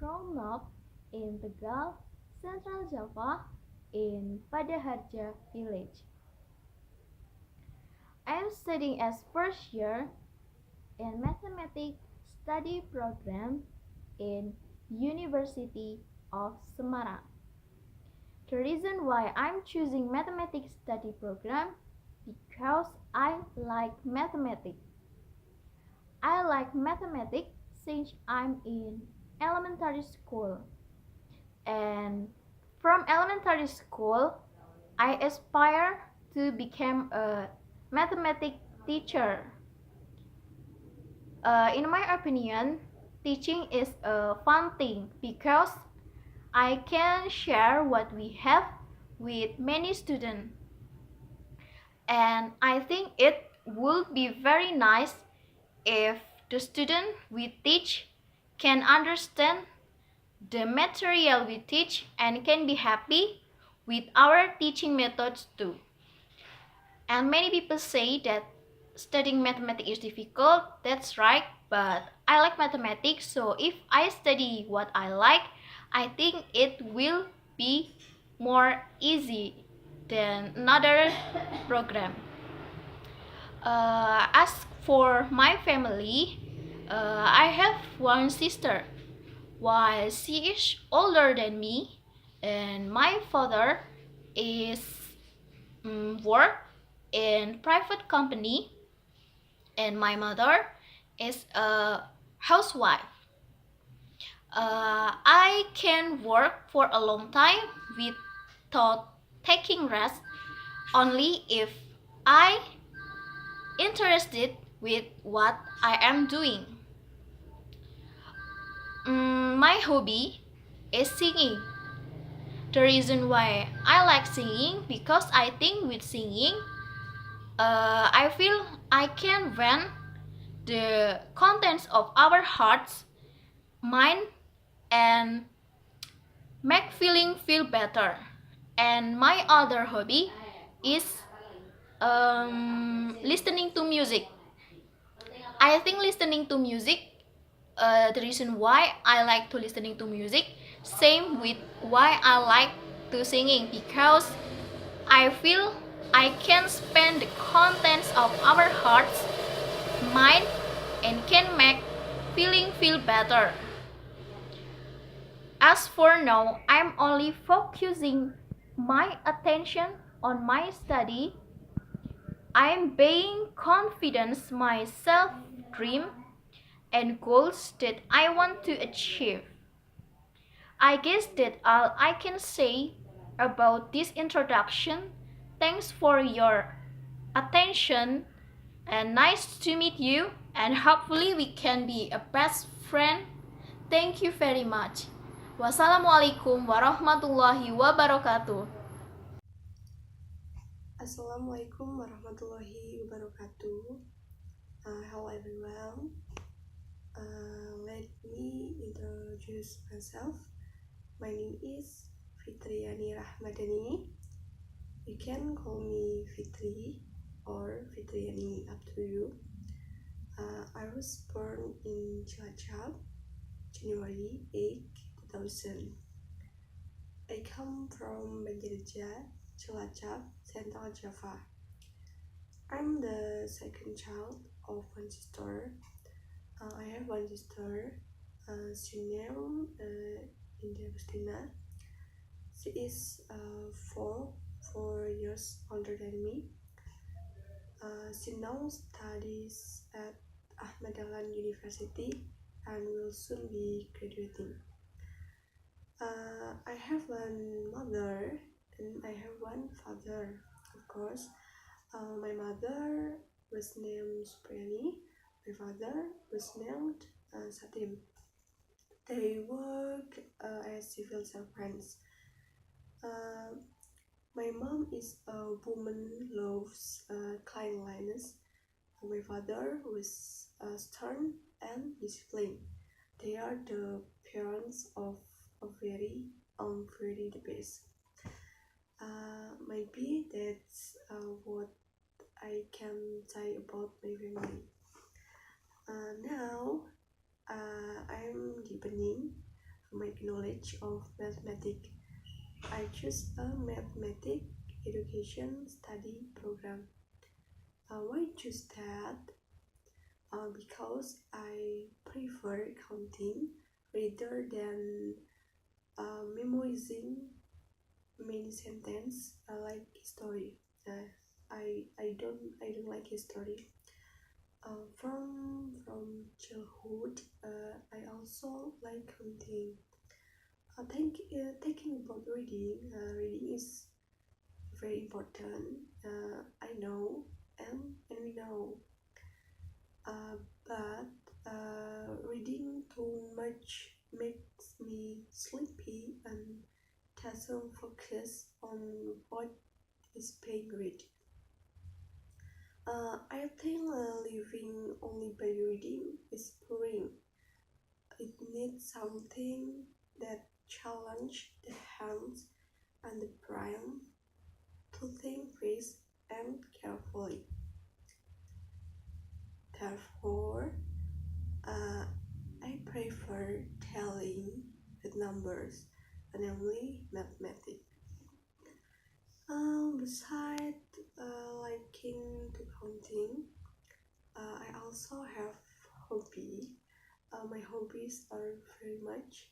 Monologue in Tegal, Central Java, in Padaharja village. I am studying as first year in Mathematics study program in University of Semarang. The reason why I'm choosing Mathematics study program because I like mathematics. I like mathematics since I'm in elementary school. And from elementary school, I aspire to become a mathematics teacher. In my opinion, teaching is a fun thing because I can share what we have with many students. And I think it would be very nice if the student we teach can understand the material we teach and can be happy with our teaching methods too. And many people say that studying mathematics is difficult. That's right, but I like mathematics, so if I study what I like, I think it will be more easy than another program. As for my family, I have one sister. While she is older than me, and my father is work in private company, and my mother is a housewife. I can work for a long time without taking rest only if I interested with what I am doing. My hobby is singing. The reason why I like singing because I think with singing, I feel I can vent the contents of our hearts, mind, and make feeling feel better. And my other hobby is listening to music. I think listening to music, the reason why I like to listening to music, same with why I like to singing because I feel I can spend the contents of our hearts, mind, and can make feeling feel better. As for now, I'm only focusing my attention on my study. I'm being confident myself dream and goals that I want to achieve. I guess that all I can say about this introduction. Thanks for your attention and nice to meet you, and hopefully we can be a best friend. Thank you very much. Wassalamualaikum warahmatullahi wabarakatuh. Assalamualaikum warahmatullahi wabarakatuh. Hello everyone. Let me introduce myself. My name is Fitriani Rahmadani. You can call me Fitri or Fitriani, up to you. I was born in Cilacap, January 8, 2000. I come from Pendidikan, Cilacap, Central Java. I'm the second child of one sister. I have one sister. She named India Agustina. She is 4 years older than me. She now studies at Ahmad Dahlan University and will soon be graduating. I have one mother and I have one father, of course. My mother was named Supriyani. My father was named Satim. They work as civil servants. My mom is a woman loves cleanliness. My father was stern and disciplined. They are the parents of a very the best. Maybe that's what I can say about my family. Now I'm deepening my knowledge of mathematics. I choose a mathematics education study program. Why choose that? Because I prefer counting rather than memorizing many sentences. Like history. I don't like history. From childhood, I also like counting. Thinking about reading, reading is very important. I know, and we know. But reading too much makes me sleepy and doesn't focus on what is being read. I think living only by reading is boring. It needs something that challenge the hands and the brain to think fast and carefully. Therefore, I prefer telling with numbers, namely mathematics. Besides liking to counting, I also have hobby. My hobbies are very much,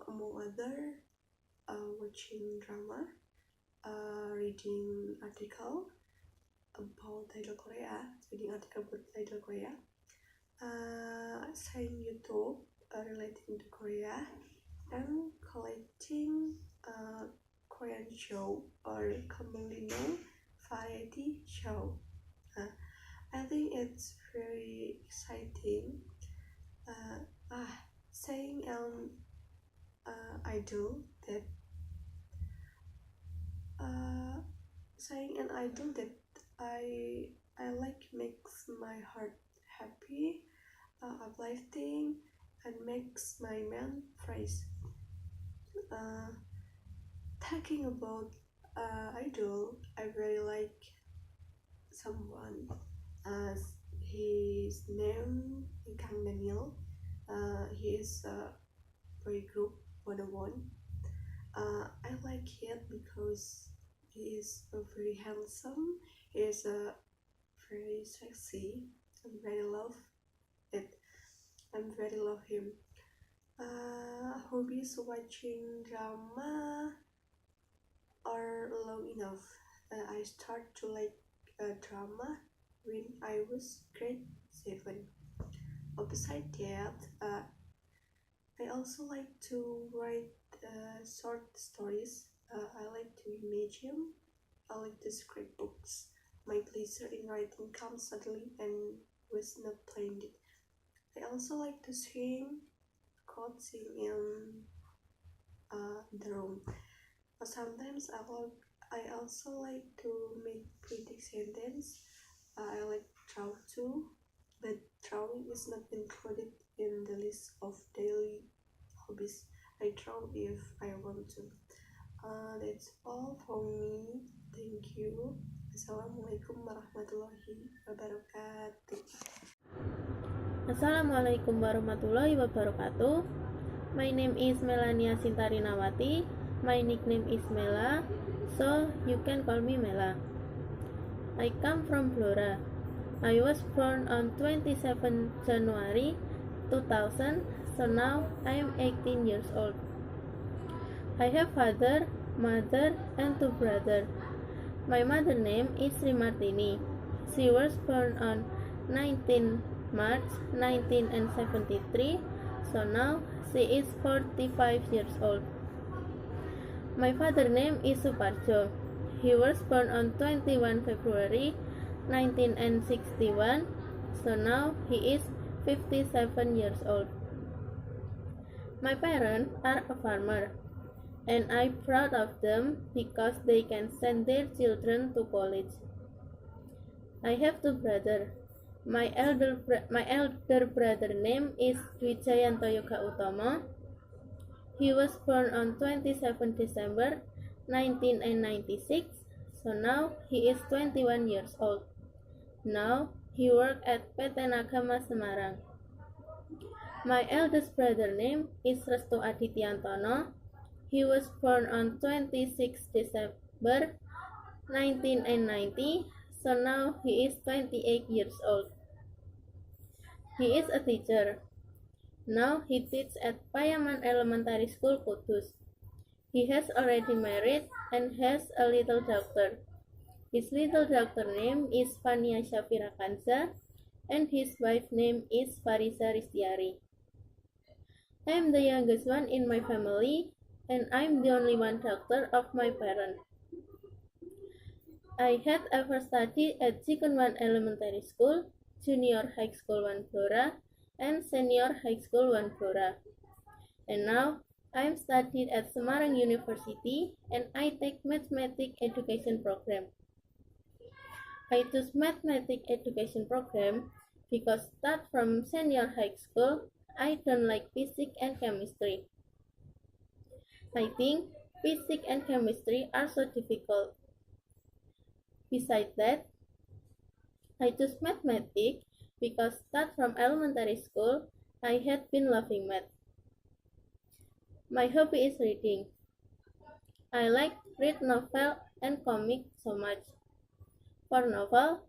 among other, watching drama, reading article about idol Korea, seeing YouTube relating to Korea, and collecting Korean show or commonly known variety show. I think it's very exciting. Saying an idol that I like makes my heart happy, uplifting, and makes my mind fresh. Talking about idol, I very like someone. His name Kang Daniel. He is very group 101. I like him because he is very handsome. He is very sexy. I'm very love it. I'm very love him. Hobbies watching drama are long enough. I start to like drama when I was grade 7. Besides that, I also like to write short stories. I like to imagine. I like to script books. My pleasure in writing comes suddenly and was not planned. I also like to sing, coaching in the room. Sometimes I also like to make pretty sentence. I like draw too, but drawing is not included in the list of daily hobbies. I draw if I want to. That's all from me. Thank you. Assalamualaikum warahmatullahi wabarakatuh. Assalamualaikum warahmatullahi wabarakatuh. My name is Melania Sintarinawati. My nickname is Mela, so you can call me Mela. I come from Blora. I was born on 27 January 2000, so now I am 18 years old. I have father, mother, and 2 brothers. My mother name is Sri Martini. She was born on 19 March 1973, so now she is 45 years old. My father name is Suparjo. He was born on 21 February 1961, so now he is 57 years old. My parents are a farmer, and I'm proud of them because they can send their children to college. I have 2 brothers. My elder brother name is Wijayanto Yoga Utama. He was born on 27 December 1996, so now he is 21 years old. Now he works at PT Nagama Semarang. My eldest brother name is Restu Adityantono. He was born on 26 December 1990, so now he is 28 years old. He is a teacher. Now he teaches at Payaman Elementary School, Kudus. He has already married and has a little daughter. His little daughter name is Fania Shafira Kanza, and his wife name is Farisa Ristiari. I am the youngest one in my family, and I'm the only one daughter of my parents. I had ever studied at Jikun 1 Elementary School, Junior High School 1 Blora, and Senior High School 1 Blora. And now, I am studied at Semarang University, and I take Mathematics Education Program. I choose Mathematics Education Program because start from Senior High School, I don't like physics and chemistry. I think physics and chemistry are so difficult. Besides that, I choose mathematics because start from elementary school, I had been loving math. My hobby is reading. I like read novel and comic so much. For novel,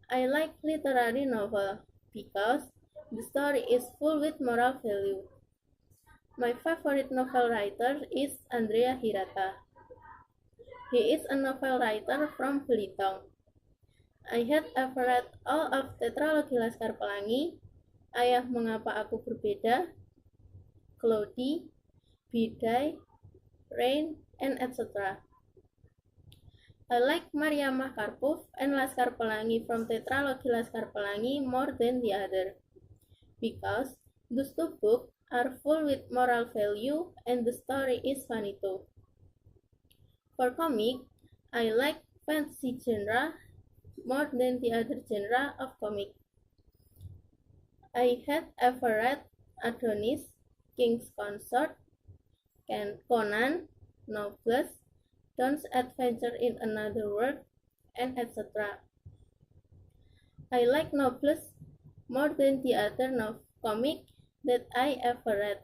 I like literary novel because the story is full with moral value. My favorite novel writer is Andrea Hirata. He is a novel writer from Belitung. I had ever read all of Tetralogi Laskar Pelangi, Ayah Mengapa Aku Berbeda, Cloudy, Bidai, Rain, and etc. I like Mariamah Karpov and Laskar Pelangi from Tetralogi Laskar Pelangi more than the other, because those two books are full with moral value and the story is funny too. For comic, I like fantasy genre more than the other genre of comic. I had ever read Adonis, King's Consort, Conan, Nobles, Don's Adventure in Another World, and etc. I like Nobles more than the other comic that I ever read,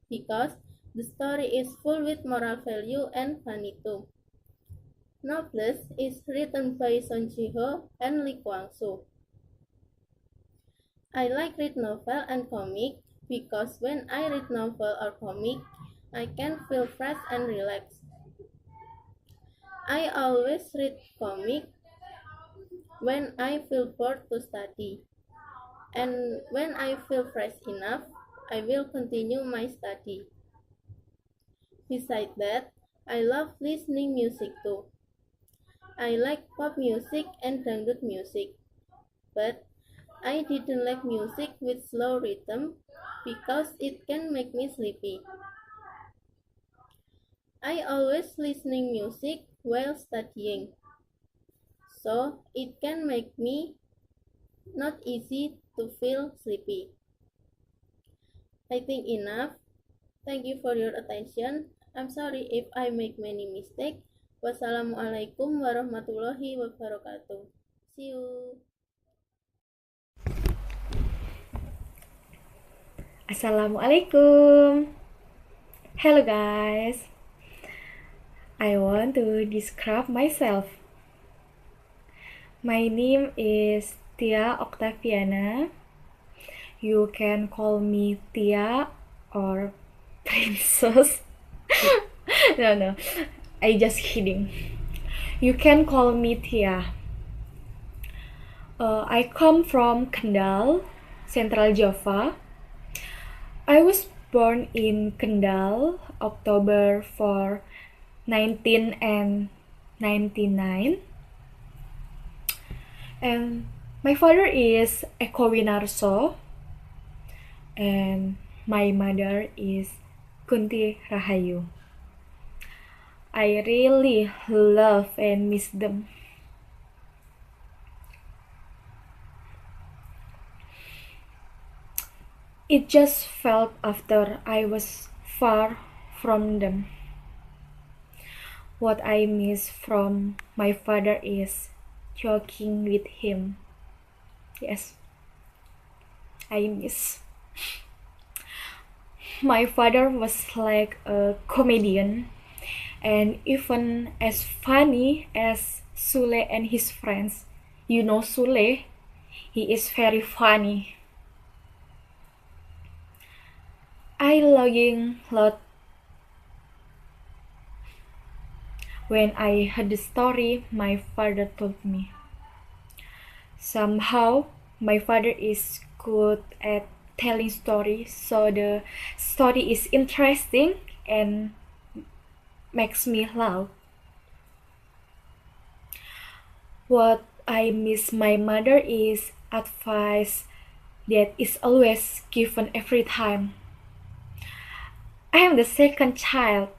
because the story is full with moral value and funny too. Nobles is written by Son Ji-ho and Lee Kwang-soo. I like read novel and comic because when I read novel or comic, I can feel fresh and relaxed. I always read comic when I feel bored to study, and when I feel fresh enough, I will continue my study. Besides that, I love listening music too. I like pop music and dangdut music, but I didn't like music with slow rhythm because it can make me sleepy. I always listening music while studying, so it can make me not easy to feel sleepy. I think enough. Thank you for your attention. I'm sorry if I make many mistakes. Wassalamualaikum warahmatullahi wabarakatuh. See you. Assalamualaikum. Hello guys. I want to describe myself. My name is Diah Octaviana. You can call me Tia or Princess. No, I just kidding. You can call me Tia. I come from Kendal, Central Java. I was born in Kendal, October 4, 1999. And my father is Eko Winarso, and my mother is Kunti Rahayu. I really love and miss them. It just felt after I was far from them. What I miss from my father is joking with him. Yes, I miss. my father was like a comedian and even as funny as Sule and his friends. You know Sule? He is very funny. I longing lot when I heard the story my father told me. Somehow, my father is good at telling stories, so the story is interesting and makes me laugh. What I miss my mother is advice that is always given every time. I am the second child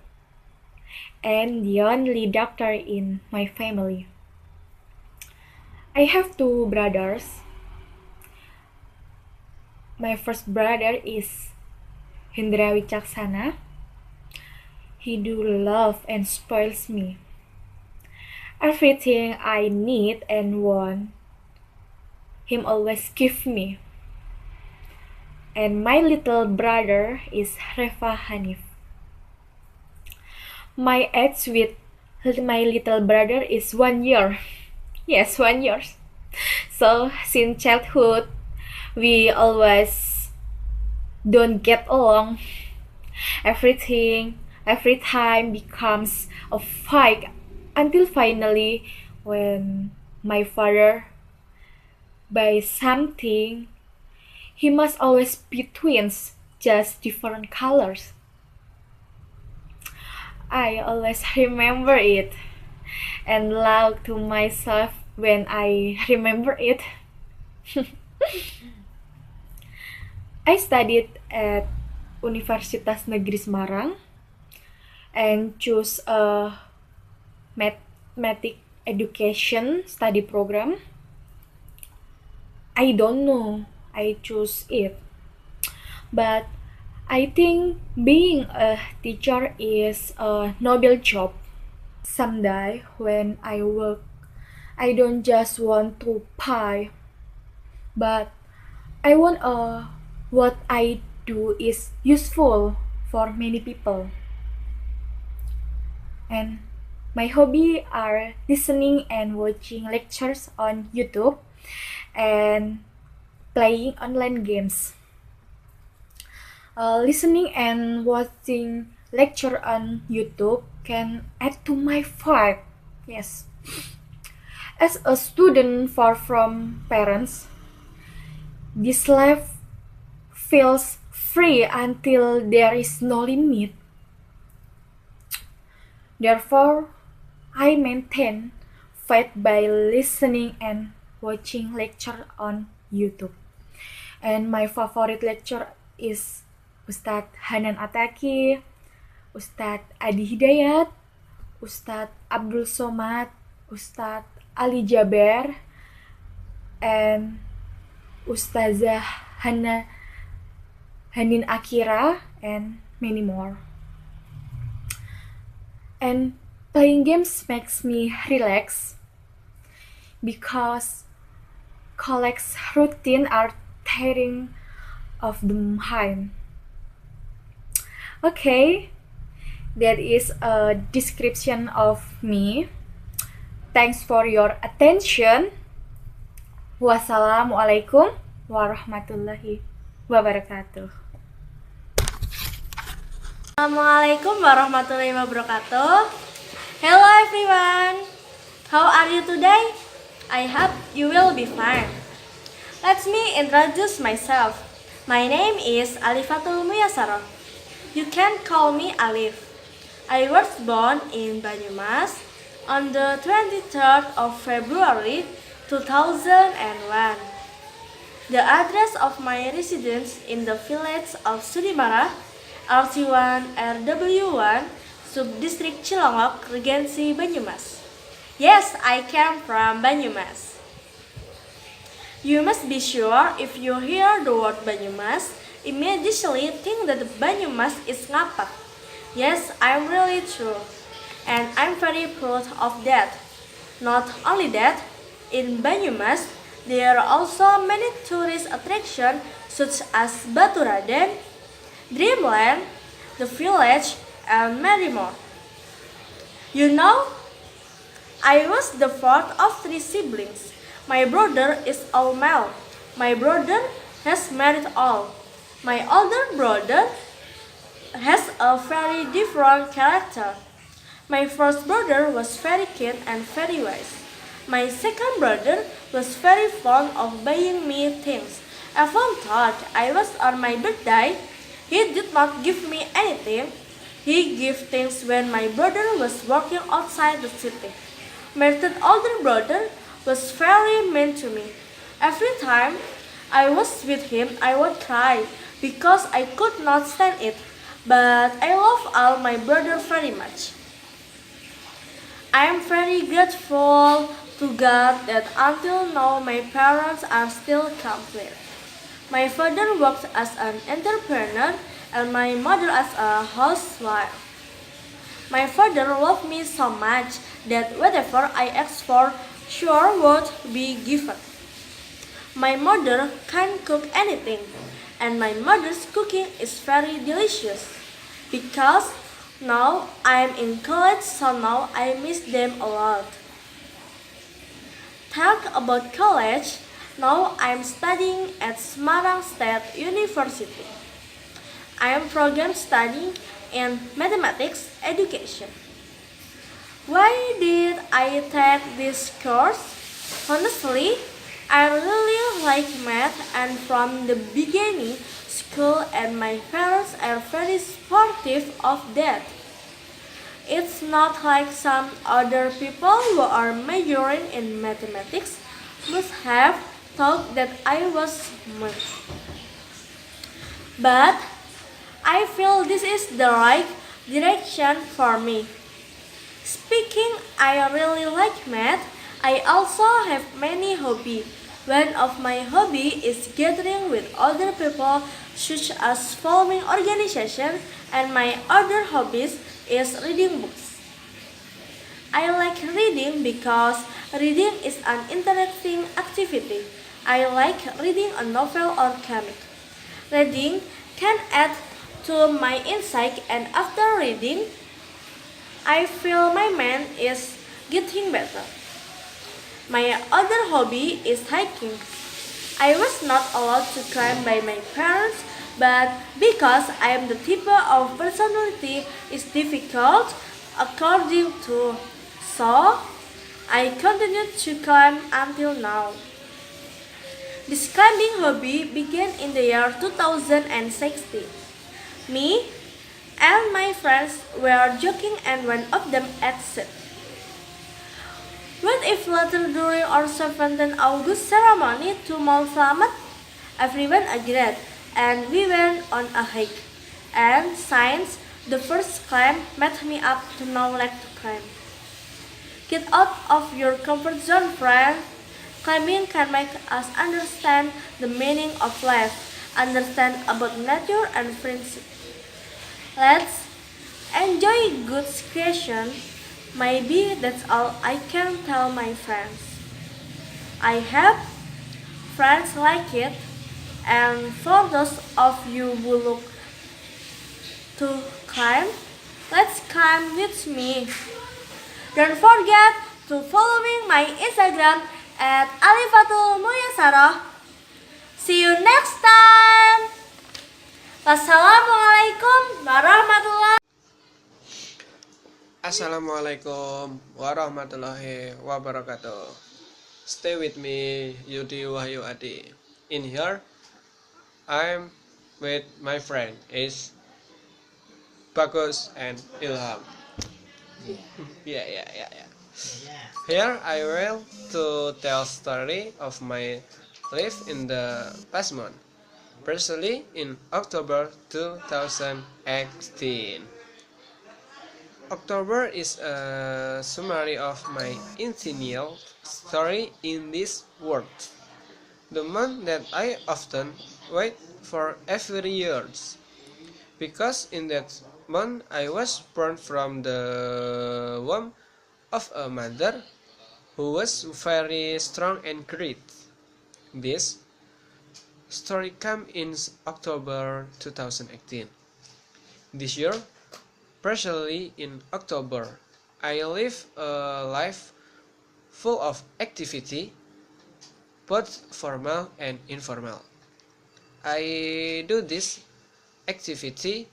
and the only doctor in my family. I have two brothers. My first brother is Hendra Wicaksana. He do love and spoils me. Everything I need and want, him always give me. And my little brother is Reva Hanif. My age with my little brother is 1 year. Yes, 1 year. So since childhood, we always don't get along. Every time becomes a fight until finally when my father buys something, he must always be twins, just different colors. I always remember it and laugh to myself when I remember it. I studied at Universitas Negeri Semarang and choose a mathematics education study program. I don't know, I choose it. But I think being a teacher is a noble job. Someday when I work, I don't just want to pay, but I want what I do is useful for many people. And my hobby are listening and watching lectures on YouTube and playing online games. Listening and watching lecture on YouTube can add to my vibe. Yes. As a student far from parents, this life feels free until there is no limit. Therefore, I maintain faith by listening and watching lecture on YouTube. And my favorite lecturer is Ustadz Hanan Ataki, Ustadz Adi Hidayat, Ustadz Abdul Somad, Ustadz Ali Jaber, and Ustazah Hanin Akira, and many more. And playing games makes me relax because collects routine are tiring of the mind. Okay, that is a description of me. Thanks for your attention. Wassalamualaikum warahmatullahi wabarakatuh. Assalamualaikum warahmatullahi wabarakatuh. Hello everyone. How are you today? I hope you will be fine. Let me introduce myself. My name is Alifatul Muyasaro. You can call me Alif. I was born in Banyumas on the 23rd of February 2001. The address of my residence in the village of Sudimara, RC1 RW1, Subdistrict Cilongok, Regency Banyumas. Yes, I came from Banyumas. You must be sure if you hear the word Banyumas, immediately think that Banyumas is ngapak. Yes, I'm really true. And I'm very proud of that. Not only that, in Banyumas, there are also many tourist attractions such as Batu Raden, Dreamland, The Village, and many more. You know, I was the fourth of three siblings. My brother is all male. My brother has married all. My older brother has a very different character. My first brother was very keen and very wise. My second brother was very fond of buying me things. Even thought I was on my birthday, he did not give me anything. He gave things when my brother was working outside the city. My third older brother was very mean to me. Every time I was with him, I would cry because I could not stand it. But I love all my brother very much. I am very grateful to God that until now my parents are still complete. My father works as an entrepreneur and my mother as a housewife. My father loved me so much that whatever I asked for sure would be given. My mother can cook anything, and my mother's cooking is very delicious. Because now I am in college, so now I miss them a lot. Talk about college, now I am studying at Semarang State University. I am program studying in mathematics education. Why did I take this course? Honestly, I really like math and from the beginning, school and my parents are very supportive of that. It's not like some other people who are majoring in mathematics must have thought that I was smart. But I feel this is the right direction for me. Speaking, I really like math. I also have many hobbies. One of my hobbies is gathering with other people such as following organization and my other hobbies is reading books. I like reading because reading is an interesting activity. I like reading a novel or comic. Reading can add to my insight and after reading, I feel my mind is getting better. My other hobby is hiking. I was not allowed to climb by my parents, but because I am the type of personality is difficult according to, so I continued to climb until now. This climbing hobby began in the year 2016. Me and my friends were joking and one of them asked, "What if later during our 17th August ceremony to Mall Slamet?" Everyone agreed and we went on a hike. And since the first climb made me up to now like to climb. Get out of your comfort zone, friend. Climbing can make us understand the meaning of life, understand about nature and friendship. Let's enjoy good creation. Maybe that's all I can tell my friends. I hope friends like it, and for those of you who look to climb, let's climb with me. Don't forget to following my Instagram at @alifatul_muyasaroh. See you next time. Wassalamualaikum warahmatullahi. Assalamualaikum warahmatullahi wabarakatuh. Stay with me, Yudi Wahyu Adi. In here, I'm with my friend is Bagus and Ilham. Yeah. Here I will to tell story of my life in the past month, especially in October 2018. October is a summary of my initial story in this world. The month that I often wait for every year, because in that month I was born from the womb of a mother who was very strong and great. This story came in October 2018. This year, especially in October, I live a life full of activity, both formal and informal. I do this activity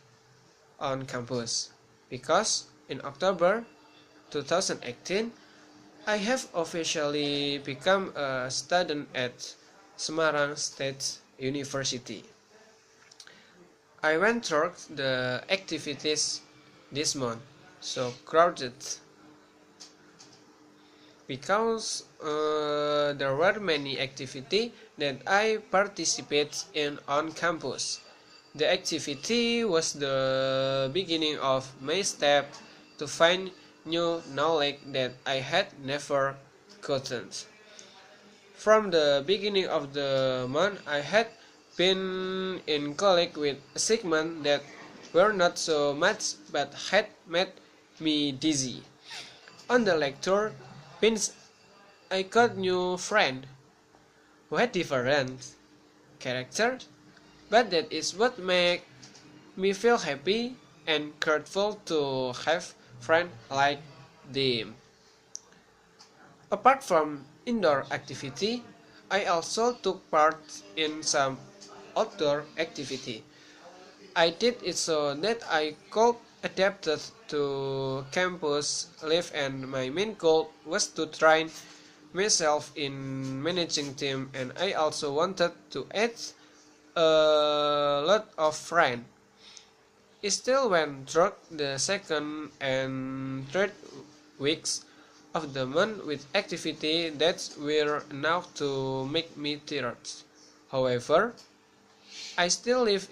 on campus because in October 2018 I have officially become a student at Semarang State University. I went through the activities this month, so crowded because there were many activities that I participated in on campus. The activity was the beginning of my step to find new knowledge that I had never gotten. From the beginning of the month, I had been in colleague with segments that were not so much but had made me dizzy. On the lecture, since I got new friend who had different character, but that is what made me feel happy and grateful to have friends like them. Apart from indoor activity, I also took part in some outdoor activity. I did it so that I could adapt to campus life, and my main goal was to train myself in managing team, and I also wanted to add a lot of friends. It still went through the second and third weeks of the month with activity that were enough to make me tired. However, I still live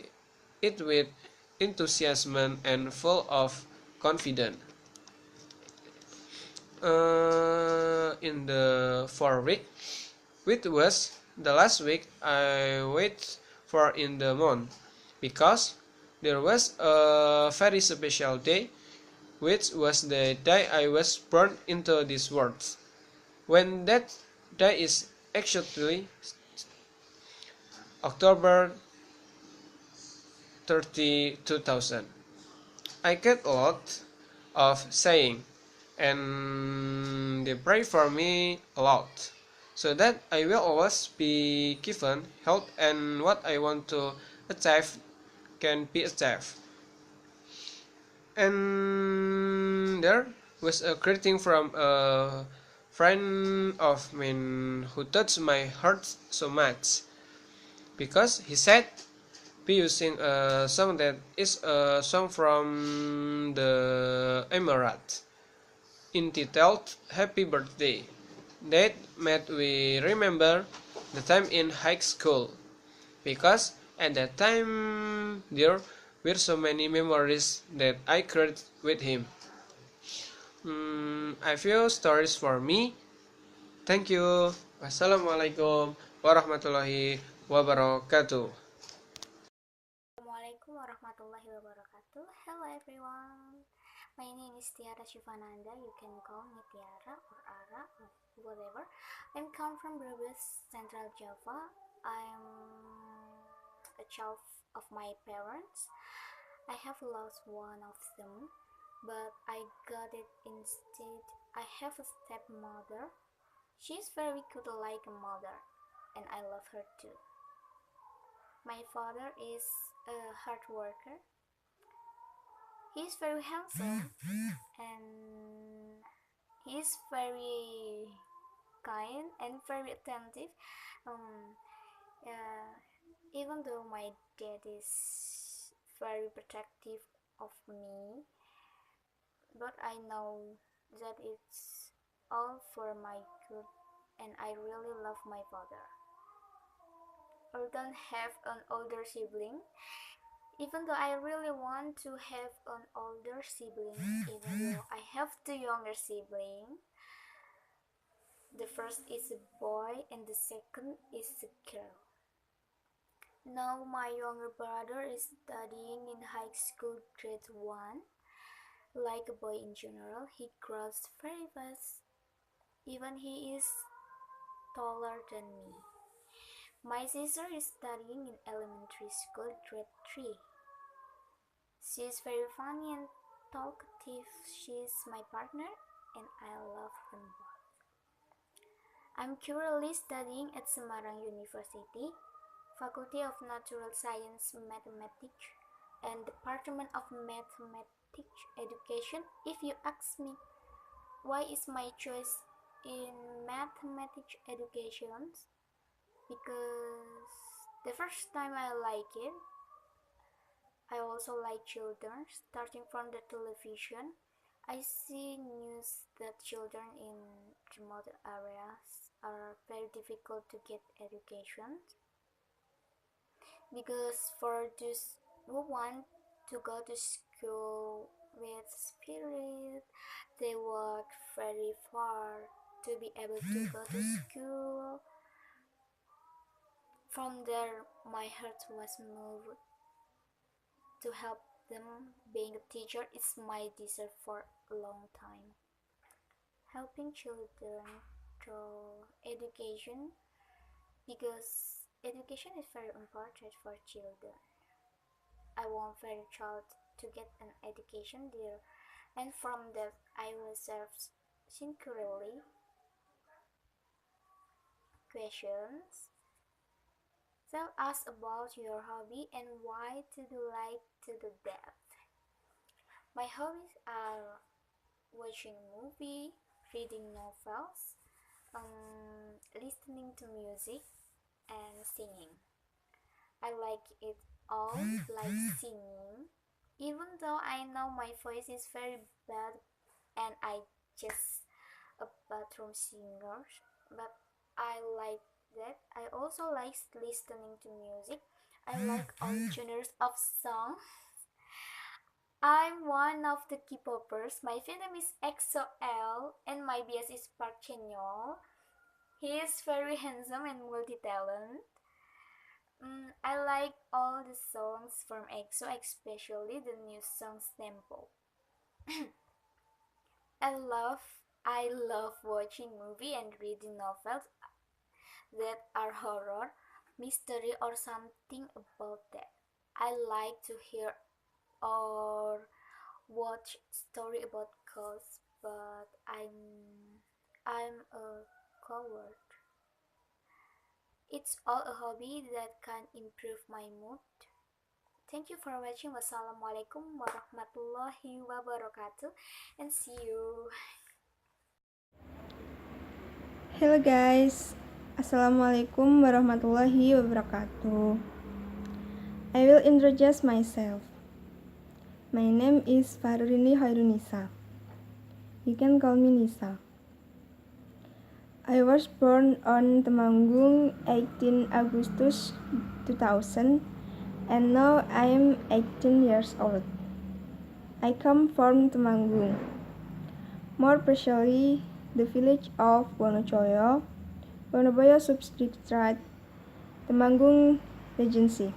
it with enthusiasm and full of confidence. In the 4 week, which was the last week I wait for in the month, because there was a very special day, which was the day I was born into this world. When that day is actually October 30, 2000. I get a lot of saying, and they pray for me a lot, so that I will always be given health and what I want to achieve can be achieved. And there was a greeting from a friend of mine who touched my heart so much, because he said be using a song that is a song from the Emirate entitled Happy Birthday, that made me remember the time in high school, because at that time there were so many memories that I created with him. A few stories for me. Thank you. Wassalamualaikum warahmatullahi wabarakatuh. Assalamualaikum warahmatullahi wabarakatuh. Hello everyone. My name is Tiara Shivananda. You can call me Tiara or Ara or whatever. I'm come from Brebes, Central Java. I'm a child of my parents. I have lost one of them, but I got it instead. I have a stepmother. She's very good like a mother, and I love her too. My father is a hard worker. He's very handsome and he's very kind and very attentive. Um, Even though my dad is very protective of me, but I know that it's all for my good, and I really love my father. I don't have an older sibling, even though I really want to have an older sibling, even though I have two younger siblings. The first is a boy and the second is a girl. Now my younger brother is studying in high school grade 1. Like a boy in general, he grows very fast. Even he is taller than me. My sister is studying in elementary school, grade 3. She is very funny and talkative. She is my partner, and I love them both. I'm currently studying at Semarang University, Faculty of Natural Science Mathematics, and Department of Mathematics Education. If you ask me why is my choice in mathematics education, because the first time I like it, I also like children. Starting from the television, I see news that children in remote areas are very difficult to get education, because for those who want to go to school with spirit, they walk very far to be able to go to school. From there, my heart was moved to help them. Being a teacher is my desire for a long time. Helping children through education, because education is very important for children. I want every child to get an education there, and from that I will serve sincerely. Questions. Tell us about your hobby and why do you like to do that? My hobbies are watching movie, reading novels, listening to music, and singing. I like it all, like singing, even though I know my voice is very bad and I just a bathroom singer, but I like that. I also like listening to music. I like all genres of songs. I'm one of the K-popers. My fandom is EXO-L and my bias is Park Chan-yeol. He is very handsome and multi-talent. I like all the songs from EXO, especially the new songs Tempo. I love watching movie and reading novels that are horror, mystery, or something about that. I like to hear or watch story about ghosts, but I'm a coward. It's all a hobby that can improve my mood. Thank you for watching. Wassalamualaikum warahmatullahi wabarakatuh, and see you. Hello guys, Assalamualaikum warahmatullahi wabarakatuh. I will introduce myself. My name is Farurini Hairunisa. You can call me Nisa. I was born on Temanggung 18 Agustus 2000 and now I am 18 years old. I come from Temanggung, more precisely the village of Wonocoyo, Wonoboyo Subdistrict, Temanggung Regency.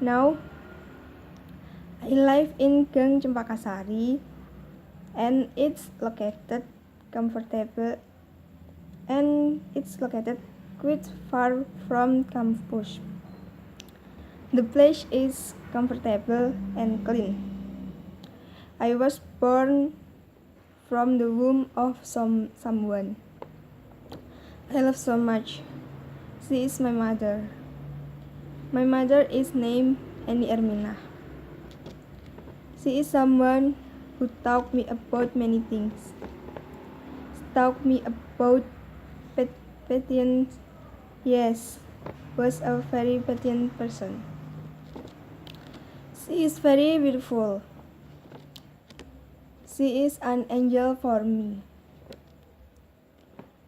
Now, I live in Gang Cempakasari and it's located quite far from campus. The place is comfortable and clean. I was born from the womb of someone I love so much. She is my mother. My mother is named Eni Ermina. She is someone who taught me about many things. She taught me about patience. Yes, was a very patient person. She is very beautiful. She is an angel for me.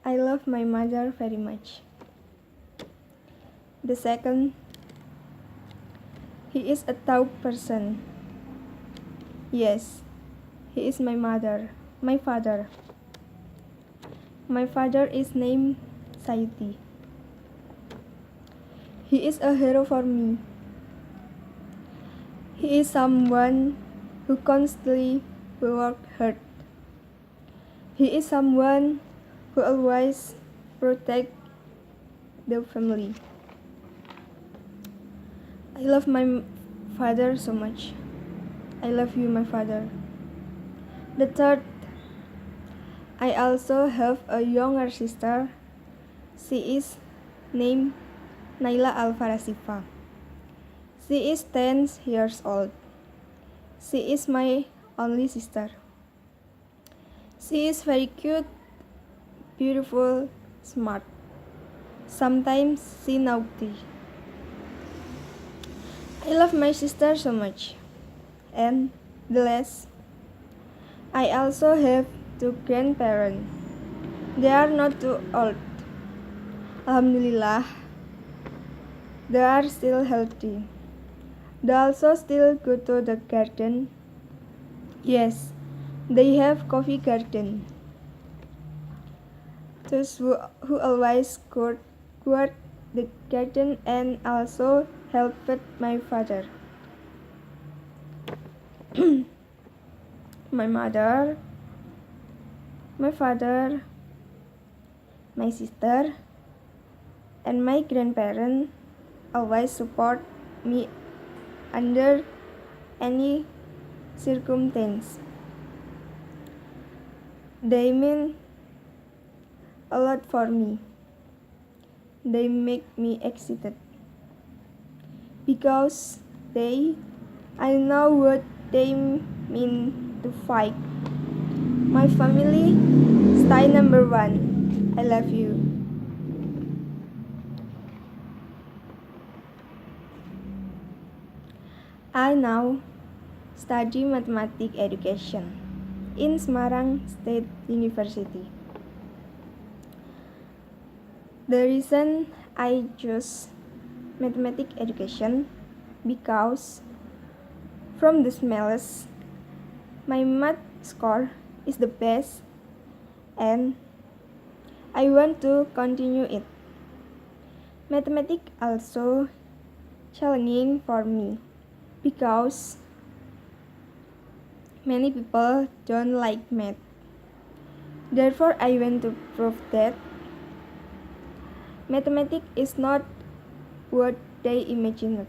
I love my mother very much. The second, he is a tall person. Yes, he is my father. My father is named Sayuti. He is a hero for me. He is someone who constantly worked hard. He is someone who always protect the family. I love my father so much. I love you, my father. The third, I also have a younger sister. She is named Naila Alfarasifa. She is 10 years old. She is my only sister. She is very cute, beautiful, smart. Sometimes she naughty. I love my sister so much. And the last, I also have two grandparents. They are not too old. Alhamdulillah, they are still healthy. They also still go to the garden. Yes, they have coffee garden. Those who always guard the garden and also helped my father. My mother, my father, my sister, and my grandparents always support me under any circumstance. They mean a lot for me. They make me excited because I know what they mean to fight. My family, stay number one. I love you. I now study mathematics education in Semarang State University. The reason I chose mathematics education because from the smallest, my math score is the best and I want to continue it. Mathematics also challenging for me because many people don't like math. Therefore, I want to prove that mathematics is not what they imagined.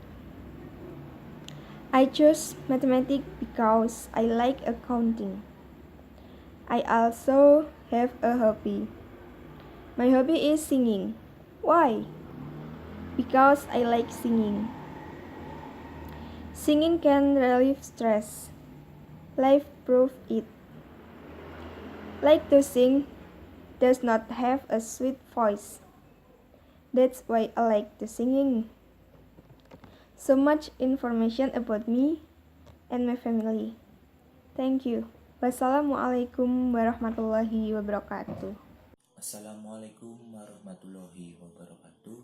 I chose mathematics because I like accounting. I also have a hobby. My hobby is singing. Why? Because I like singing. Singing can relieve stress. Life proof it. Like to sing does not have a sweet voice. That's why I like the singing. So much information about me and my family. Thank you. Wassalamualaikum warahmatullahi wabarakatuh. Assalamualaikum warahmatullahi wabarakatuh.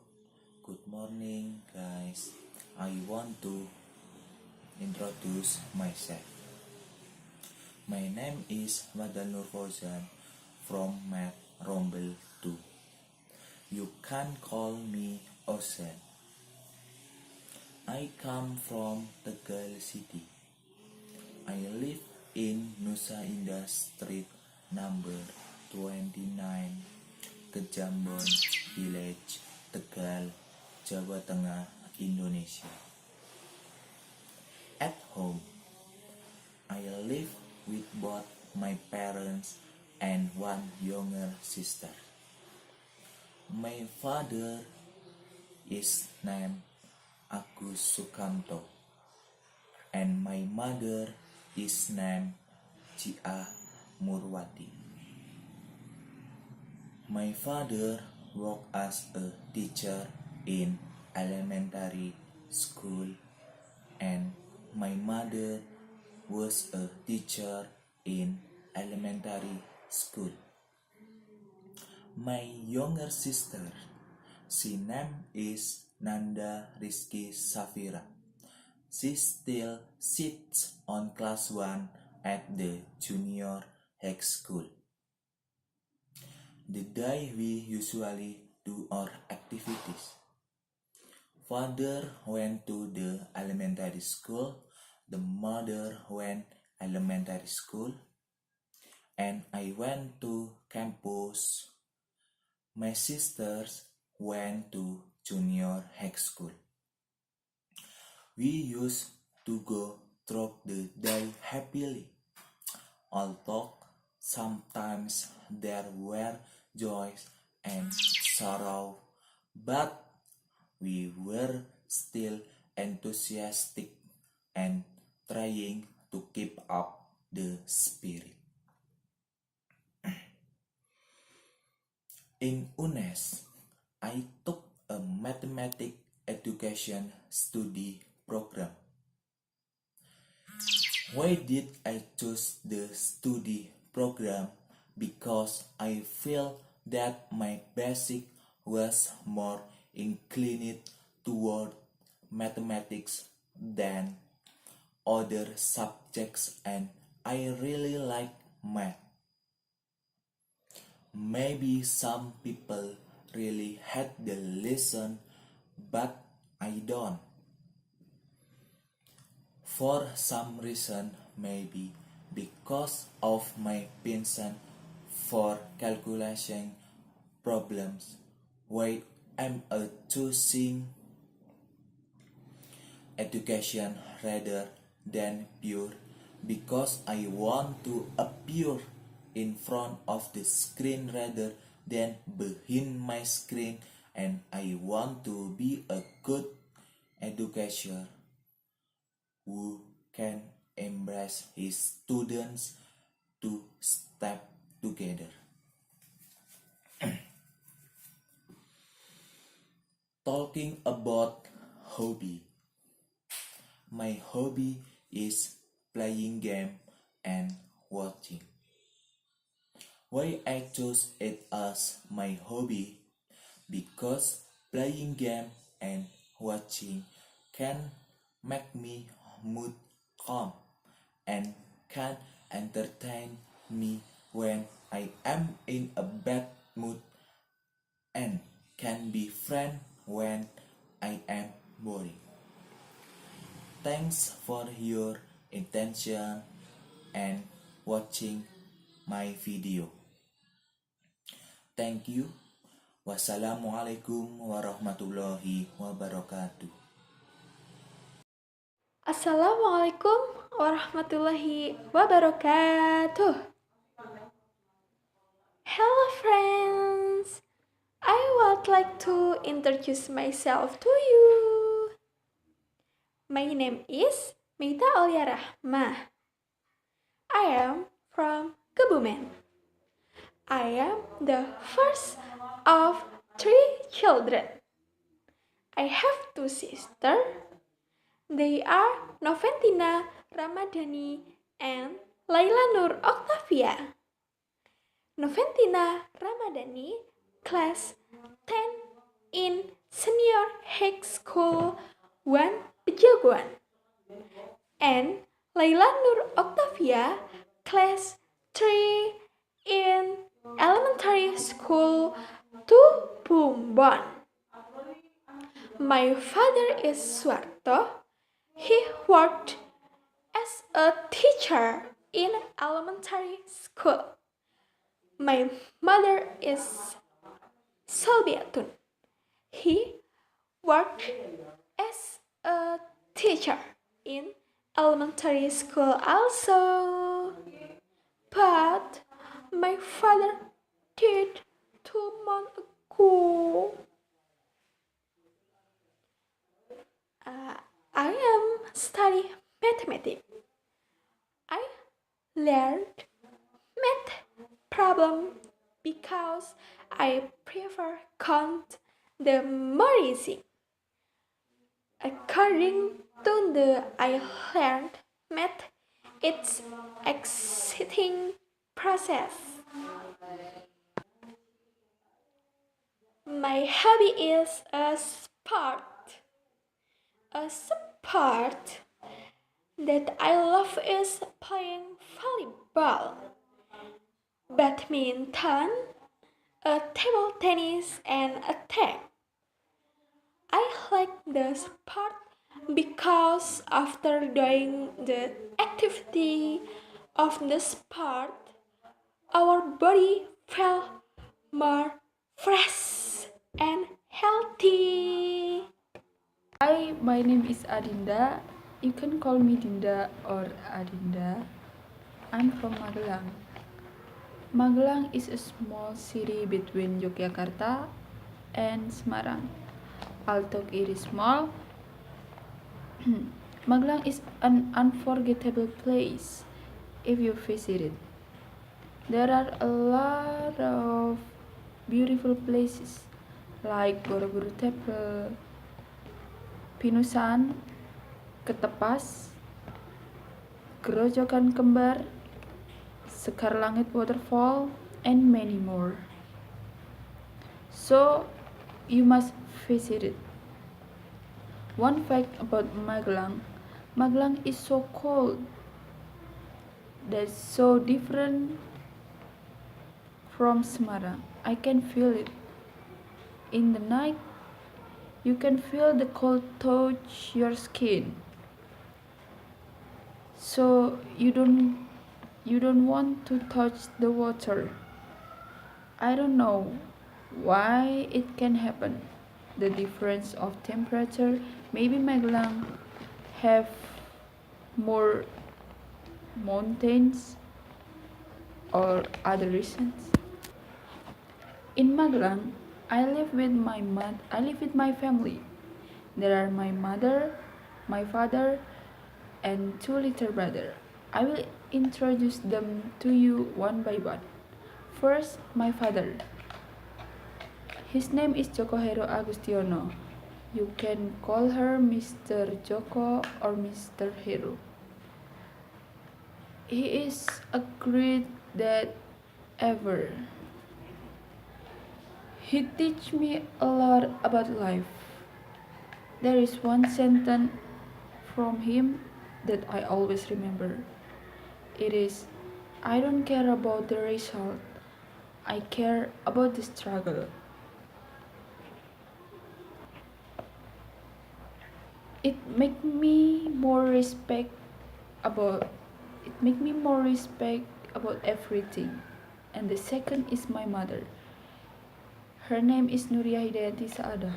Good morning, guys. I want to introduce myself. My name is Madanur Fauzan from Math Rombel 2. You can call me Dosen. I come from Tegal City. I live in Nusa Indah Street number 29, Kejambon Village, Tegal, Jawa Tengah, Indonesia. At home, I live with both my parents and one younger sister. My father is named Agus Sukamto and my mother is named Cia Murwati. My father worked as a teacher in elementary school and my mother was a teacher in elementary school. My younger sister, she name is Nanda Rizky Safira. She still sits on class 1 at the junior high school. The day we usually do our activities. Father went to the elementary school, the mother went elementary school, and I went to campus. My sisters went to junior high school. We used to go through the day happily, although sometimes there were joys and sorrow, but we were still enthusiastic and trying to keep up the spirit. In UNNES, I took a mathematics education study program. Why did I choose the study program? Because I feel that my basic was more inclined toward mathematics than other subjects, and I really like math. Maybe some people really hate the lesson, but I don't. For some reason, maybe because of my penchant for calculation problems, why I'm choosing education rather than pure, because I want to appear in front of the screen rather than behind my screen, and I want to be a good educator who can embrace his students to step together. Talking about hobby. My hobby is playing game and watching. Why I chose it as my hobby? Because playing game and watching can make me mood calm and can entertain me when I am in a bad mood, and can be fun when I am boring. Thanks for your attention and watching my video. Thank you. Wassalamualaikum warahmatullahi wabarakatuh. Assalamualaikum warahmatullahi wabarakatuh. Hello friends, I would like to introduce myself to you. My name is Meita Aulia Rahmah. I am from Kebumen. I am the first of 3 children. I have 2 sisters. They are Noventina Ramadhani and Laila Nur Octavia. Noventina Ramadhani, class 10 in Senior High School 1 Pejaguan, and Laila Nur Octavia, class 3 in Elementary School 2 Bumbon. My father is Suarto. He worked as a teacher in elementary school. My mother is Solbiatun. He worked as a teacher in elementary school also. But my father died 2 months ago. I am studying mathematics. I learned math problem because I prefer count the more easy. According to the I learned math, it's exciting process. My hobby is a sport. A sport that I love is playing volleyball, badminton, table tennis, and tag. I like the sport because after doing the activity of the sport, our body felt more fresh and healthy. Hi, my name is Adinda. You can call me Dinda or Adinda. I'm from Magelang. Magelang is a small city between Yogyakarta and Semarang. Although it is small, Magelang is an unforgettable place if you visit it. There are a lot of beautiful places like Borobudur Temple, Pinusan, Ketepas, Gerojokan Kembar, Sekar Langit Waterfall, and many more. So you must visit it. One fact about Magelang, Magelang is so cold. That's so different from Semarang. I can feel it. In the night, you can feel the cold touch your skin. So you don't want to touch the water. I don't know why it can happen. The difference of temperature, maybe Magelang have more mountains or other reasons. In Magelang, I live with my family. There are my mother, my father, and 2 little brothers. I will introduce them to you one by one. First, my father. His name is Joko Hero Agustiono. You can call her Mr. Joko or Mr. Hero. He is a great dad ever. He teach me a lot about life. There is one sentence from him that I always remember. It is, I don't care about the result. I care about the struggle. It make me more respect about everything. And the second is my mother. Her name is Nuria Hidayati Saada.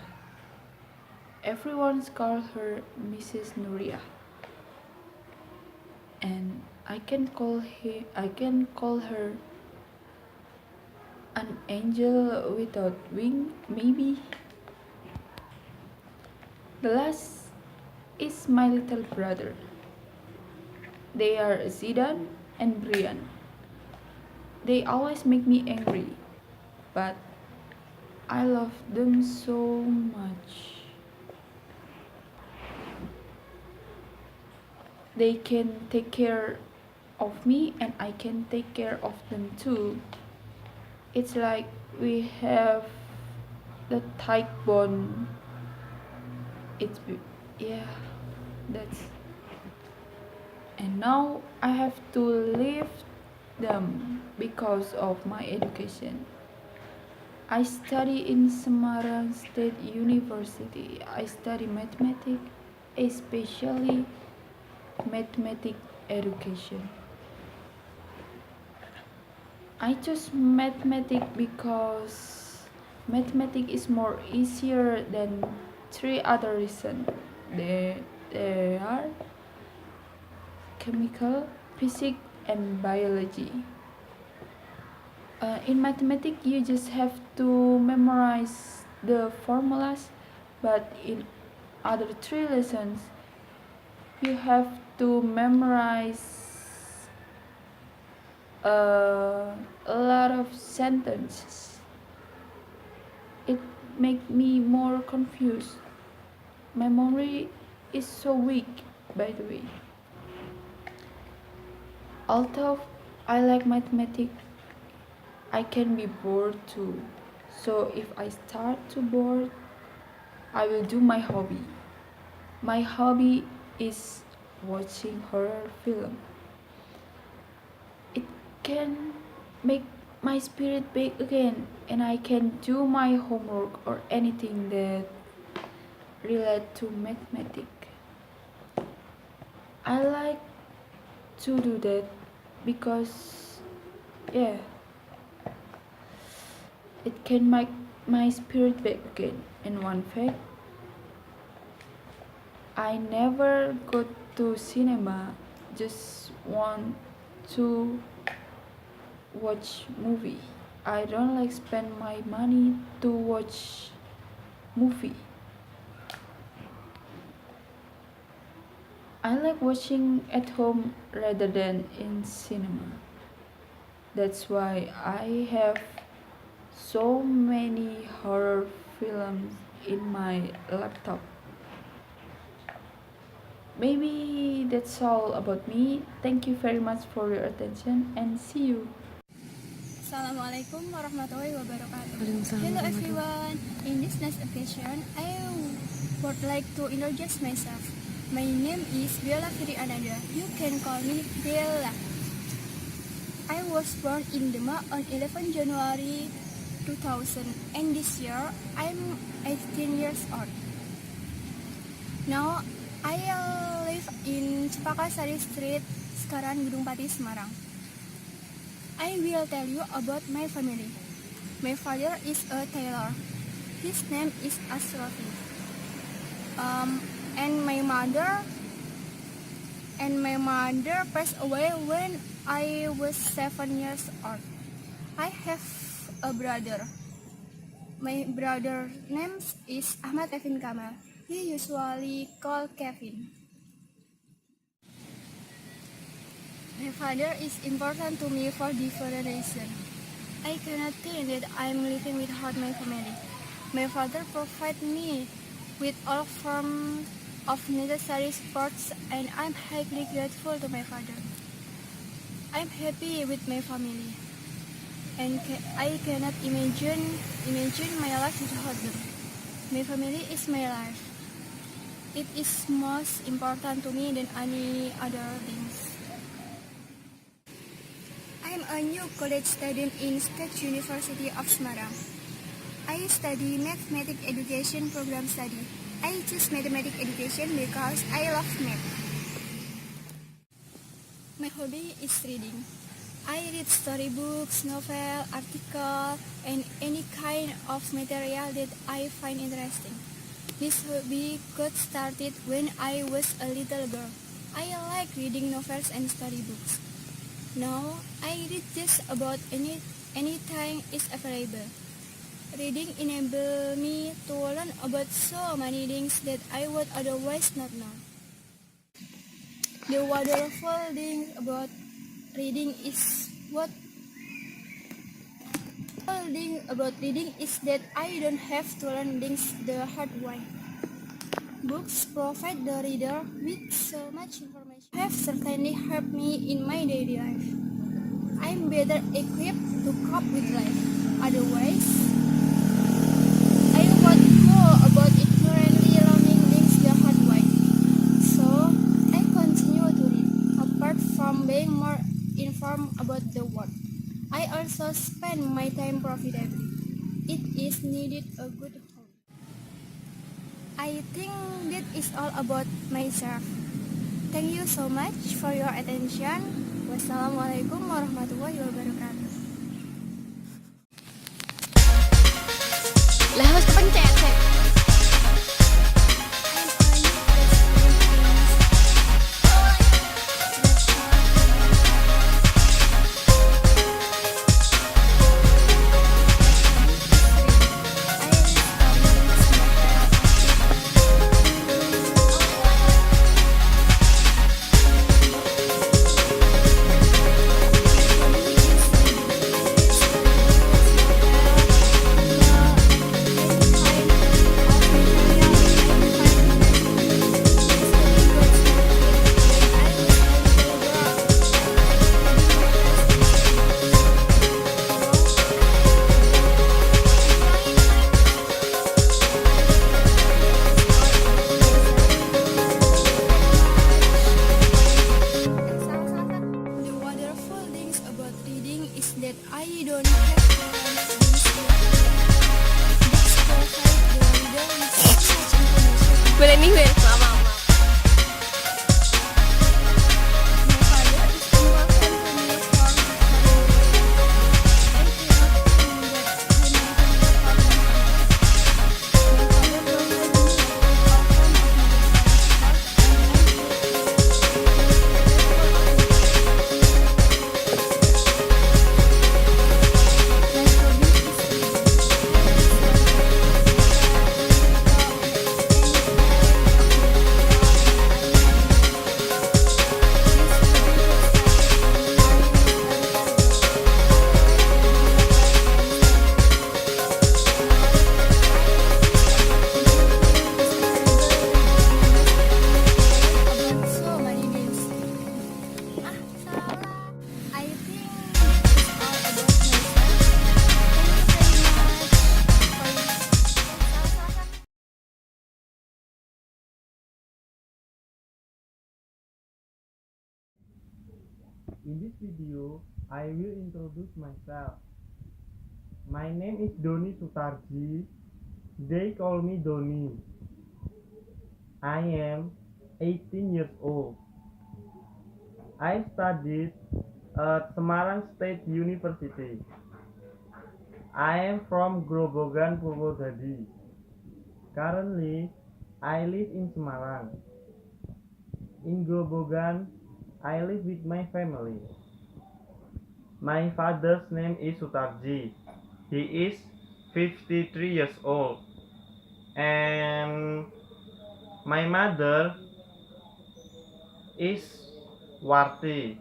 Everyone calls her Mrs. Nuria. And I can call her an angel without wing, maybe. The last is my little brother. They are Zidane and Brian. They always make me angry, but I love them so much. They can take care of me and I can take care of them too. It's like we have the tight bond. That's. And now I have to leave them because of my education. I study in Semarang State University. I study mathematics, especially mathematics education. I chose mathematics because mathematics is more easier than 3 other reasons. They are chemical, physics, and biology. In mathematics, you just have to memorize the formulas, but in other 3 lessons, you have to memorize a lot of sentences. It makes me more confused. My memory is so weak, by the way. Although I like mathematics, I can be bored too. So if I start to bored, I will do my hobby. My hobby is watching horror film. It can make my spirit back again, and I can do my homework or anything that relate to mathematics. I like to do that because it can make my spirit back again. And one fact, I never go to cinema, just want to watch movie. I don't like spend my money to watch movie. I like watching at home rather than in cinema. That's why I have so many horror films in my laptop. Maybe that's all about me. Thank you very much for your attention and see you. Assalamualaikum warahmatullahi wabarakatuh. Hello everyone. In this next occasion, I would like to introduce myself. My name is Bella Firi Ananda. You can call me Bella. I was born in Demak on 11 January 2000 and this year I'm 18 years old. Now I live in Pamelasari Street, Sekarang, Gedung Pati, Semarang. I will tell you about my family. My father is a tailor. His name is Asrafi. And my mother passed away when I was 7 years old. I have a brother. My brother's name is Ahmad Kevin Kamal. He usually called Kevin. My father is important to me for different reasons. I cannot think that I am living without my family. My father provides me with all forms of necessary supports and I'm highly grateful to my father. I'm happy with my family and I cannot imagine my life without them. My family is my life. It is most important to me than any other things. I'm a new college student in State University of Semarang. I study Mathematics Education Program Study. I choose Mathematics Education because I love math. My hobby is reading. I read storybooks, novel, article, and any kind of material that I find interesting. This hobby got started when I was a little girl. I like reading novels and storybooks. Now, I read just about any time is available. Reading enables me to learn about so many things that I would otherwise not know. The wonderful thing about reading is that I don't have to learn things the hard way. Books provide the reader with so much information. Have certainly helped me in my daily life. I'm better equipped to cope with life. Otherwise, I would go about ignorantly learning things the hard way. So, I continue to read. Apart from being more informed about the world, I also spend my time profitably. It is needed a good home. I think that is all about myself. Thank you so much for your attention. Wassalamualaikum warahmatullahi wabarakatuh. Lah harus kepencet sih. In this video, I will introduce myself. My name is Doni Sutarji. They call me Doni. I am 18 years old. I studied at Semarang State University. I am from Grobogan, Purwodadi. Currently, I live in Semarang. In Grobogan, I live with my family. My father's name is Sutarji. He is 53 years old. And my mother is Warti.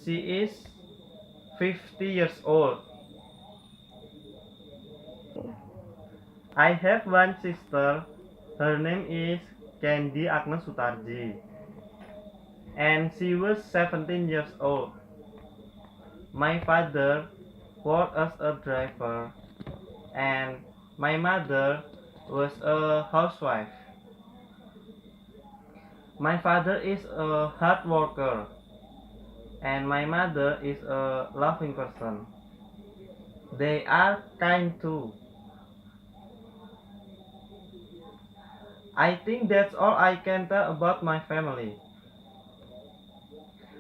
She is 50 years old. I have one sister. Her name is Candy Agnes Sutarji. And she was 17 years old. My father worked as a driver. And my mother was a housewife. My father is a hard worker. And my mother is a loving person. They are kind too. I think that's all I can tell about my family.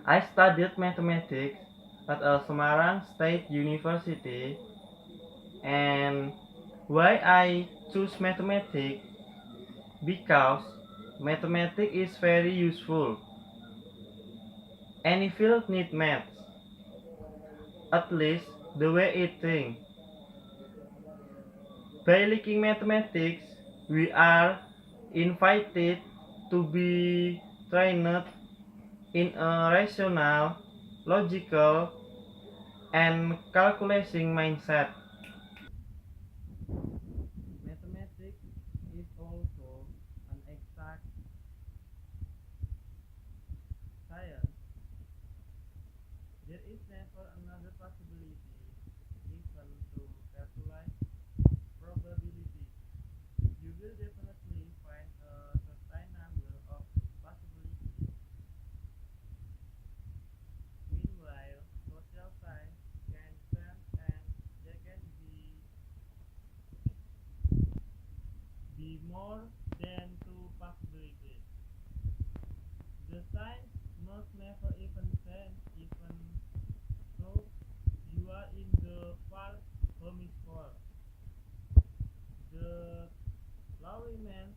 I studied mathematics at Semarang State University. And why I choose mathematics? Because mathematics is very useful. Any field needs maths. At least the way it thinks. By liking mathematics, we are invited to be trained in a rational, logical, and calculating mindset. Mathematics is also an exact science. There is never another possibility, even to calculate probability. You will definitely find a certain number of possibilities. Meanwhile, social science can change and there can be more than two possibilities. The science must never even change, even though you are in the far hemisphere. The law remains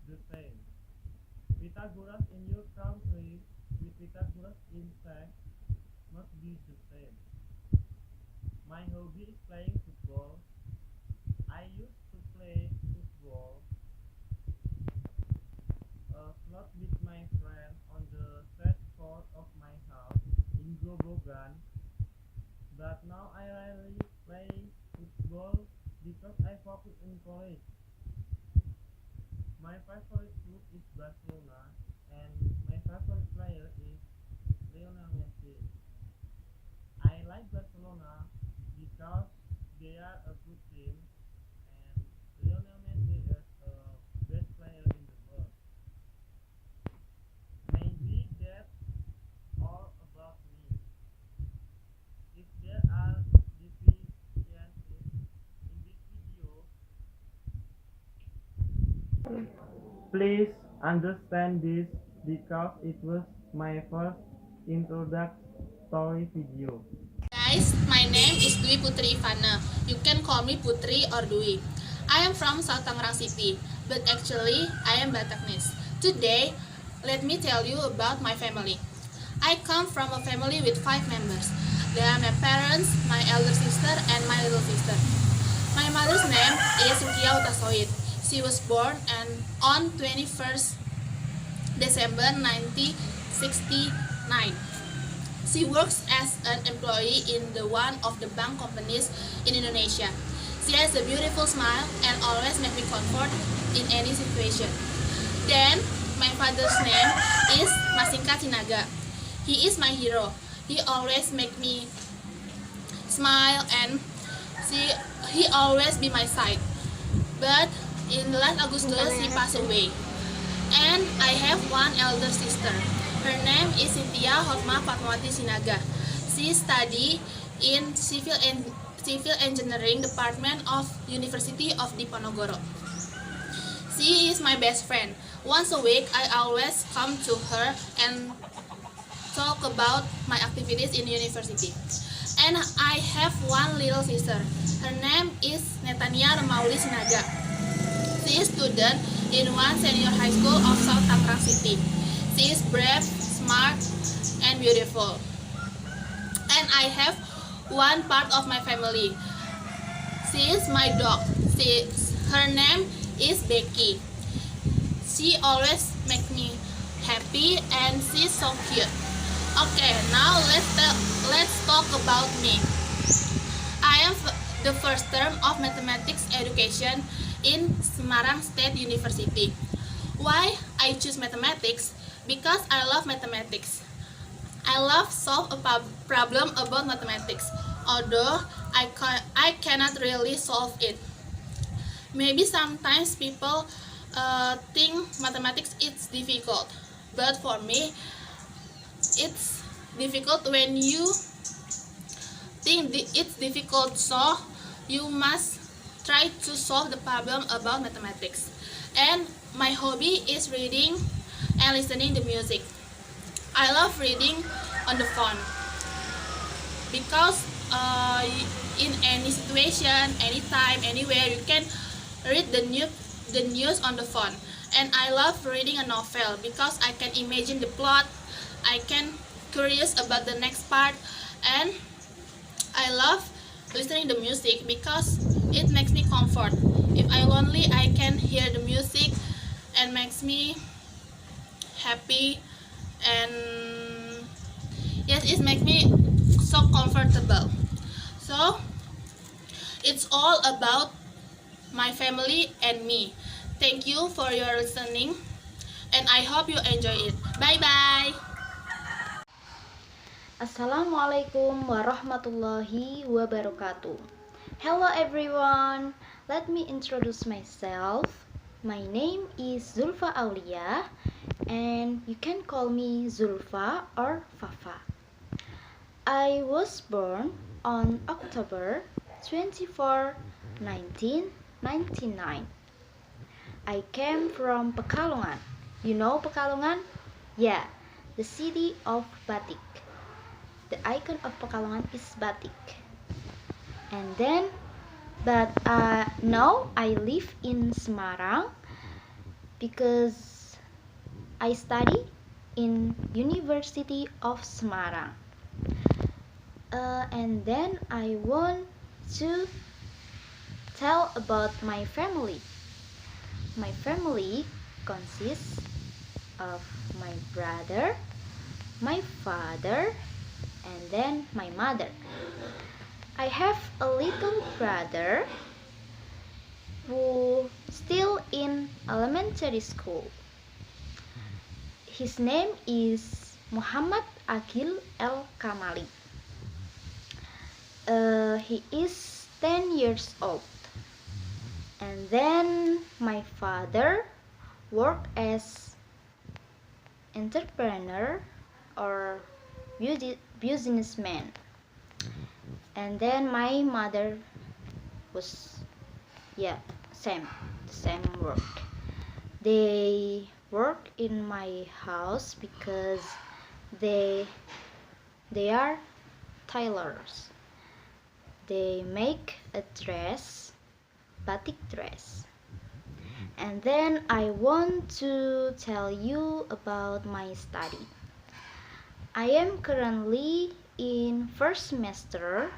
the same. Pythagoras in your country with Pythagoras in fact must be the same. My hobby is playing football. I used to play football slot with my friend on the set court of my house in Grobogan. But now I rarely play football because I focus in college. My favorite club is Barcelona and my favorite player is Lionel Messi. I like Barcelona because they are a good team and Lionel Messi is the best player in the world. Maybe that's all about me. If there are deficiencies in this video, please understand this because it was my first introductory video. Guys, my name is Dwi Putri Ivana. You can call me Putri or Dwi. I am from South Tangerang City, but actually I am Bataknis. Today, let me tell you about my family. I come from a family with 5 members. They are my parents, my elder sister, and my little sister. My mother's name is Rukia Utasoid. She was born on 21st December 1969. She works as an employee in one of the bank companies in Indonesia. She has a beautiful smile and always makes me comfort in any situation. Then, my father's name is Masingka Tinaga. He is my hero. He always makes me smile and he always be my side. But in the last August, he passed away. And I have one elder sister. Her name is Cynthia Hotma Fatmawati Sinaga. She studies in Civil Engineering Department of University of Diponegoro. She is my best friend. Once a week, I always come to her and talk about my activities in university. And I have one little sister. Her name is Netania Remauli Sinaga. She is student in one senior high school of South Tangerang City. She is brave, smart, and beautiful. And I have one part of my family. She is my dog. Her name is Becky. She always makes me happy and she's so cute. Okay, now let's talk about me. I am the first term of mathematics education in Semarang State University. Why I choose mathematics? Because I love mathematics. I love solve a problem about mathematics, although I cannot really solve it. Maybe sometimes people think mathematics is difficult, but for me, it's difficult when you think it's difficult, so you must try to solve the problem about mathematics. And my hobby is reading and listening to music. I love reading on the phone because in any situation, anytime, anywhere, you can read the news on the phone. And I love reading a novel because I can imagine the plot, I can curious about the next part, and I love listening to music because it makes me comfort. If I lonely, I can hear the music and makes me happy, and yes, it makes me so comfortable. So it's all about my family and me. Thank you for your listening, and I hope you enjoy it. Bye bye. Assalamualaikum warahmatullahi wabarakatuh. Hello everyone, let me introduce myself. My name is Zulfa Aulia, and you can call me Zulfa or Fafa. I was born on October 24, 1999. I came from Pekalongan. You know Pekalongan? Yeah, the city of batik. The icon of Pekalongan is batik. And then, but now I live in Semarang because I study in University of Semarang. And then I want to tell about my family. My family consists of my brother, my father, and then my mother. I have a little brother who still in elementary school. His name is Muhammad Akil El Kamali. He is 10 years old. And then my father worked as entrepreneur or businessman. And then my mother was same work. They work in my house because they are tailors. They make a dress, batik dress. And then I want to tell you about my study. I am currently in first semester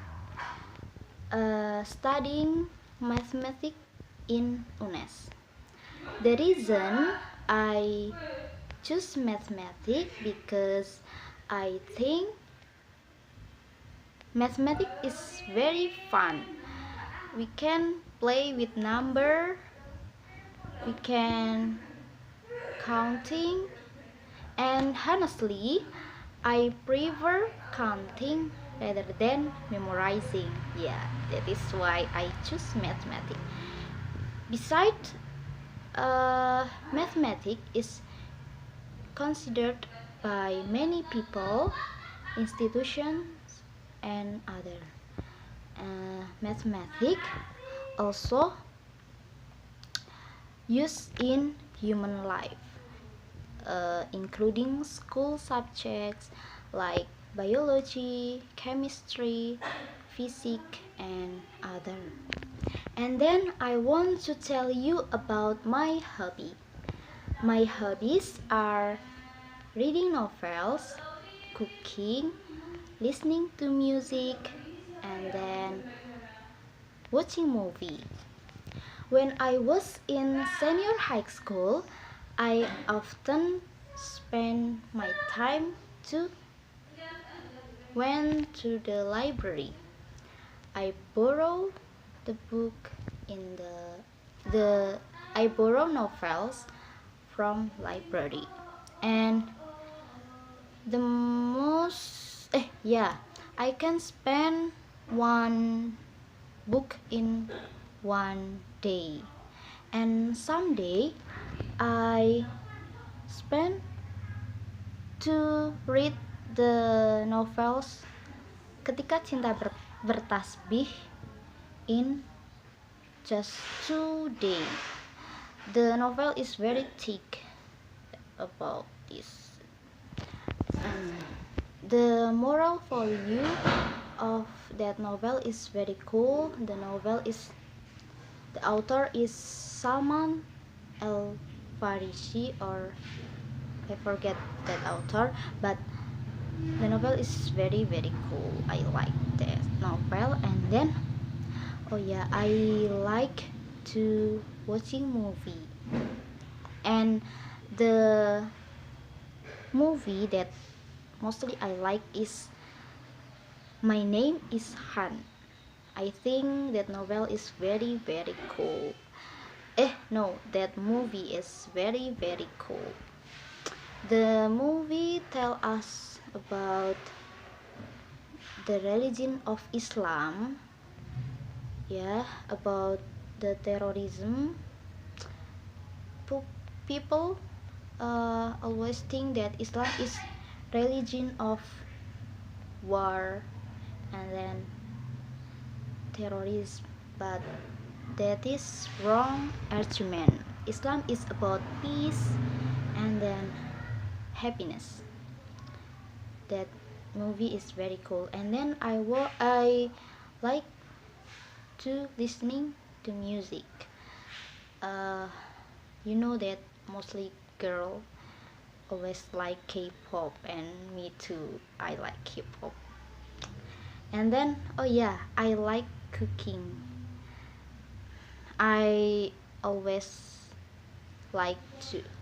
studying mathematics in UNNES. The reason I choose mathematics because I think mathematics is very fun. We can play with number, we can counting, and honestly, I prefer counting rather than memorizing. Yeah, that is why I choose mathematics. Besides, mathematics is considered by many people, institutions, and other. Mathematics also used in human life, including school subjects like biology, chemistry, physics, and other. And then I want to tell you about my hobby. My hobbies are reading novels, cooking, listening to music, and then watching movie. When I was in senior high school, I often spent my time to went to the library. I borrow the book in the I borrow novels from library. And the most I can spend one book in one day. And someday I spend to read the novels Ketika Cinta Bertasbih in just 2 days. The novel is very thick about this. The moral value of that novel is very cool. The author is Salman El Farisi, or I forget that author, but the novel is very cool. I like that novel. And then I like to watching movie. And the movie that mostly I like is My Name is Han. I think that novel is very cool. That movie is very cool. The movie tell us about the religion of Islam, about the terrorism. People always think that Islam is religion of war and then terrorism, but that is wrong argument. Islam is about peace and then happiness. That movie is very cool. And then I like to listening to music. You know that mostly girl always like K-pop, and me too. I like K-pop. And then I like cooking. I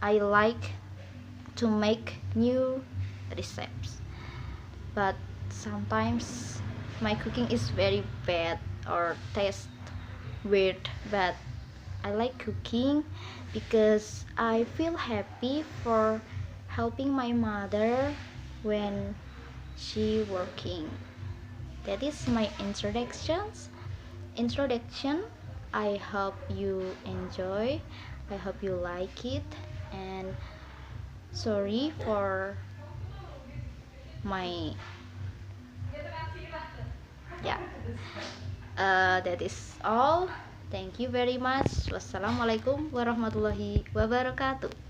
like to make new recipes, but sometimes my cooking is very bad or taste weird. But I like cooking because I feel happy for helping my mother when she working. That is my introduction. I hope you enjoy. I hope you like it. And sorry for my that is all. Thank you very much. Wassalamualaikum warahmatullahi wabarakatuh.